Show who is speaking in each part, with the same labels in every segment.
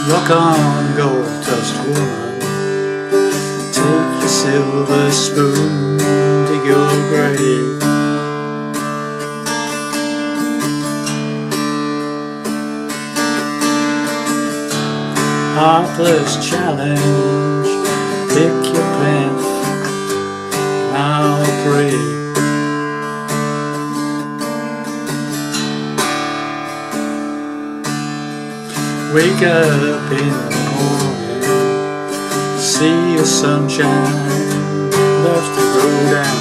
Speaker 1: Rock on, gold dust woman, take your silver spoon, dig your grave. Heartless challenge, pick your path, I'll pray. Wake up in the morning, see your sunshine, left to go down.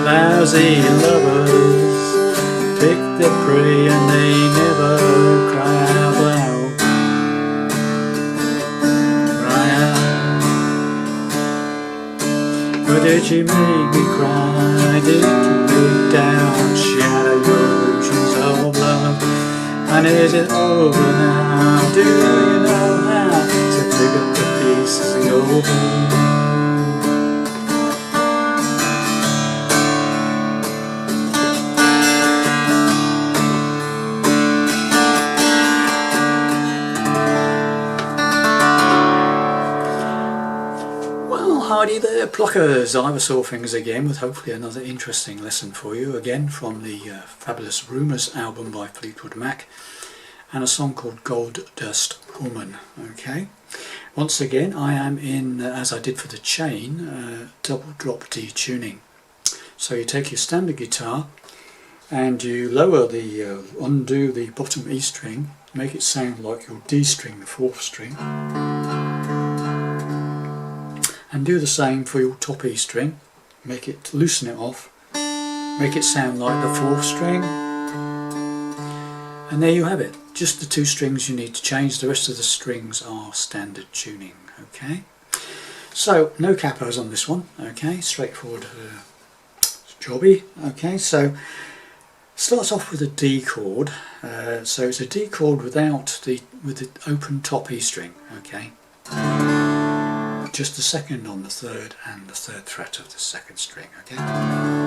Speaker 1: Lousy lovers pick their prey and they never cry out loud. Cry out. Or did you make me cry? Did you break down, shatter your illusions of love? And is it over now? Do you know how to pick up the pieces and go home? Howdy there, pluckers! Ivor Saw Fingers again with hopefully another interesting lesson for you, again from the fabulous Rumours album by Fleetwood Mac, and a song called Gold Dust Woman. Okay, once again I am in, as I did for the chain, double drop D tuning. So you take your standard guitar and you lower the, undo the bottom E string, make it sound like your D string, the 4th string. And do the same for your top E string, make it, loosen it off, make it sound like the 4th string, and there you have it. Just the 2 strings you need to change, the rest of the strings are standard tuning. Okay, so no capos on this one. Okay, straightforward jobby. Okay, so starts off with a D chord, so it's a D chord with the open top E string. Okay. Just the 2nd on the 3rd and the 3rd fret of the 2nd string, okay?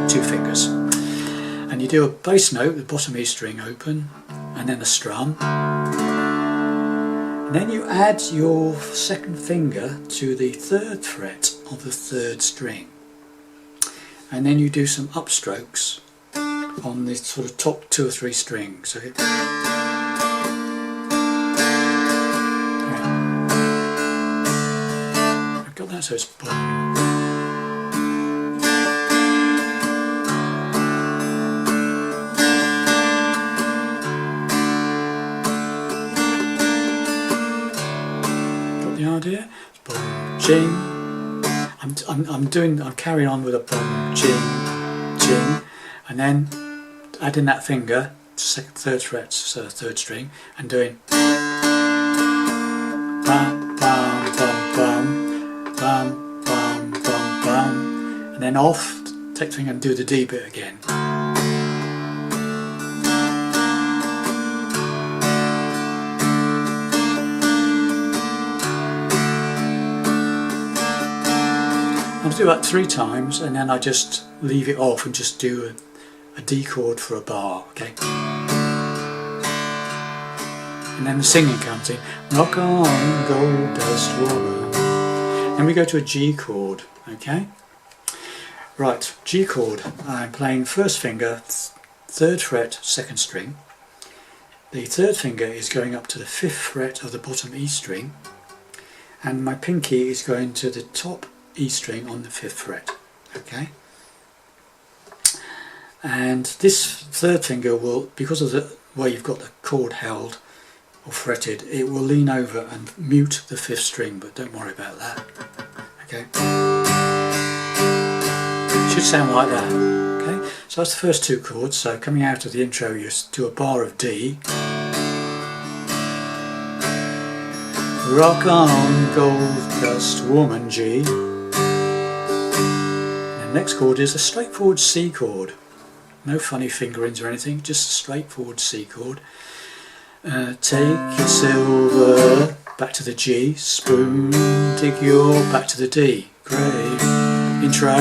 Speaker 1: 2 fingers. And you do a bass note, the bottom E string open, and then a strum. And then you add your 2nd finger to the 3rd fret of the 3rd string. And then you do some upstrokes on the sort of top 2 or 3 strings. Okay? So it's boom. Got the idea? It's boom, ching. I'm carrying on with a boom, ching, ching, and then adding that finger, 2nd, 3rd fret, so 3rd string, and doing bam, bam, bam, bam. Bum, bum, bum, bum, and then off, take the finger and do the D bit again. I'll do that 3 times and then I just leave it off and just do a D chord for a bar, okay? And then the singing comes in, rock on, gold dust woman. Then we go to a G chord, okay? Right, G chord, I'm playing 1st finger, 3rd fret, 2nd string. The 3rd finger is going up to the 5th fret of the bottom E string, and my pinky is going to the top E string on the 5th fret, okay? And this 3rd finger will, because of the way you've got the chord held, or fretted, it will lean over and mute the 5th string, but don't worry about that. Okay, should sound like that. Okay, so that's the first 2 chords. So coming out of the intro, you do a bar of D. Rock on, gold dust woman, G. And the next chord is a straightforward C chord. No funny fingerings or anything, just a straightforward C chord. Take your silver, back to the G, spoon, dig your, back to the D, great, intro,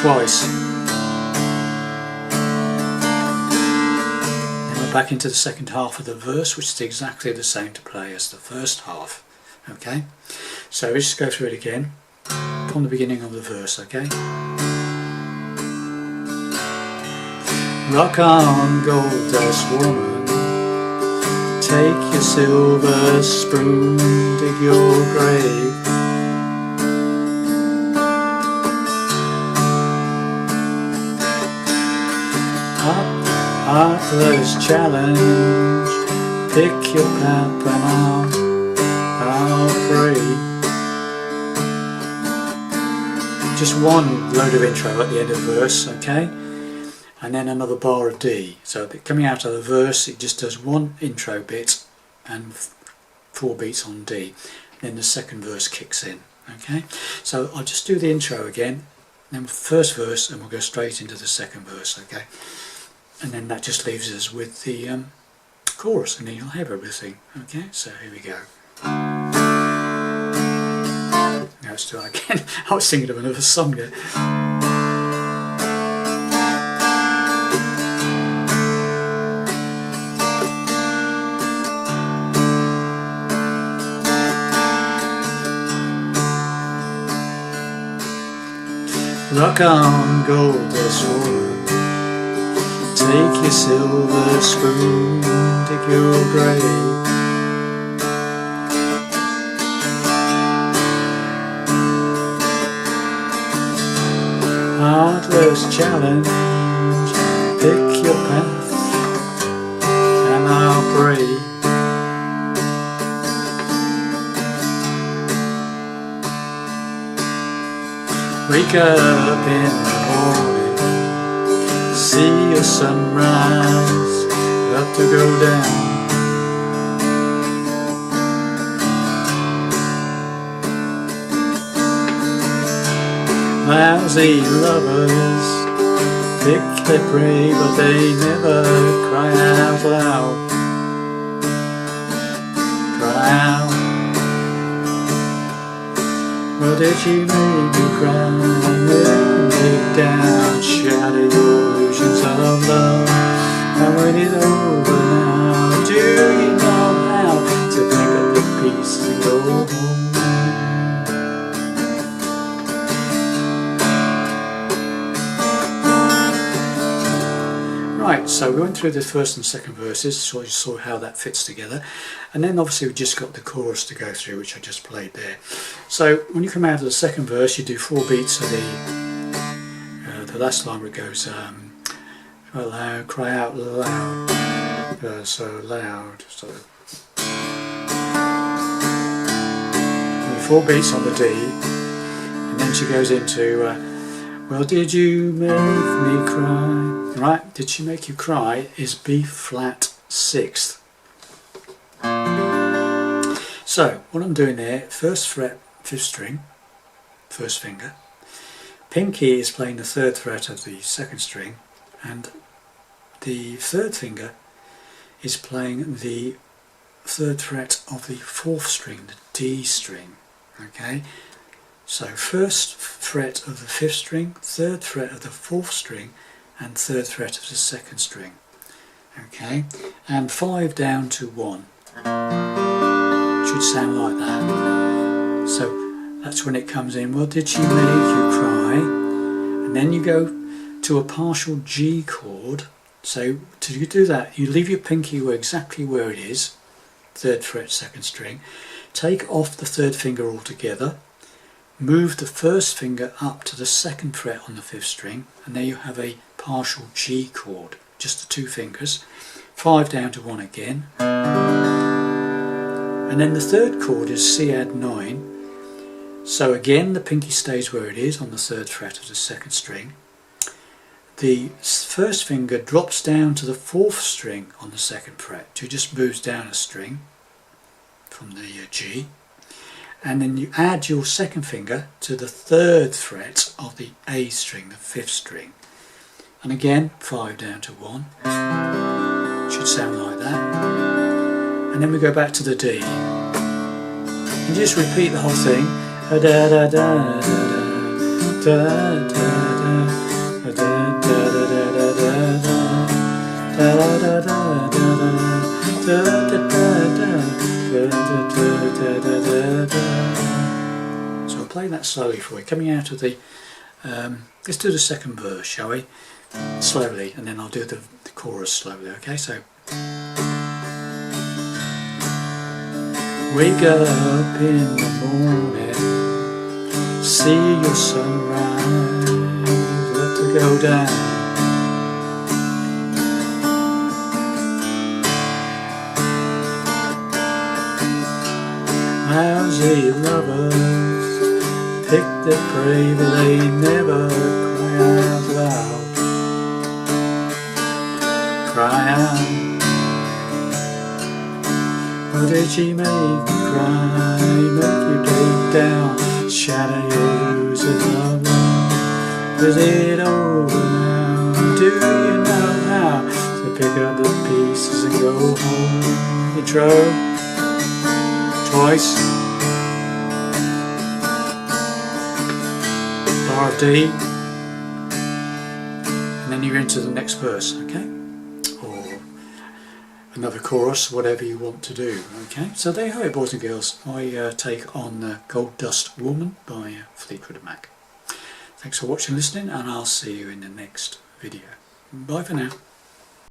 Speaker 1: twice, back into the second half of the verse, which is exactly the same to play as the first half. Okay, so we just go through it again from the beginning of the verse. Okay, rock on, gold dust woman, take your silver spoon, dig your grave. Heartless challenge, pick your pap and I'll pray. Just one load of intro at the end of the verse, okay? And then another bar of D. So coming out of the verse, it just does one intro bit and 4 beats on D. Then the second verse kicks in, okay? So I'll just do the intro again, then the first verse, and we'll go straight into the second verse, okay? And then that just leaves us with the chorus, and then you'll have everything. Okay, so here we go. Now let's do it again. I was thinking of another song there. Rock on, gold dust woman, take your silver spoon, dig your grave. Heartless challenge, pick your path and I'll pray. Wake up in the morning, see a sunrise, about to go down. Lousy lovers pick their prey, but they never cry out loud. Cry out. Well, did you make me cry? Deep down, shatter your illusions of love. And when it's over now, do you know how to pick up the pieces and go home? Right, so we went through the first and second verses, so you saw how that fits together, and then obviously we just got the chorus to go through, which I just played there. So when you come out of the second verse, you do 4 beats of the last line where it goes loud, cry out loud, so loud, so 4 beats on the D, and then she goes into well, did you make me cry? Right, did she make you cry is B flat 6th. So what I'm doing there, first fret, 5th string, first finger. Pinky is playing the 3rd fret of the 2nd string, and the 3rd finger is playing the 3rd fret of the 4th string, the D string. Okay, so 1st fret of the 5th string, 3rd fret of the 4th string, and 3rd fret of the 2nd string. Okay, and 5 down to 1. Should sound like that. So that's when it comes in. Well, did she make you cry? And then you go to a partial G chord. So to do that, you leave your pinky exactly where it is, 3rd fret, 2nd string. Take off the 3rd finger altogether. Move the 1st finger up to the 2nd fret on the 5th string, and there you have a partial G chord, just the 2 fingers. 5 down to 1 again. And then the 3rd chord is C add 9. So again the pinky stays where it is on the 3rd fret of the 2nd string. The 1st finger drops down to the 4th string on the 2nd fret, so it just moves down a string from the G. And then you add your 2nd finger to the 3rd fret of the A string, the 5th string. And again, 5 down to 1. Should sound like that. And then we go back to the D. And just repeat the whole thing. Da da da da da da da da da da da da da da da da da da play that slowly for you, coming out of the, let's do the second verse, shall we? Slowly, and then I'll do the chorus slowly, okay? So, wake up in the morning, see your sunrise, let it go down. Lousy lovers pick their prey, but they never cry out loud. Cry out. How did she make you cry? Make you break down, shatter your losing lover. Is it over now? Do you know how to pick up the pieces and go home? Intro. Twice, bar D, and then you're into the next verse, okay? Or another chorus, whatever you want to do, okay? So there you have it, boys and girls. I take on Gold Dust Woman by Fleetwood Mac. Thanks for watching and listening, and I'll see you in the next video. Bye for now.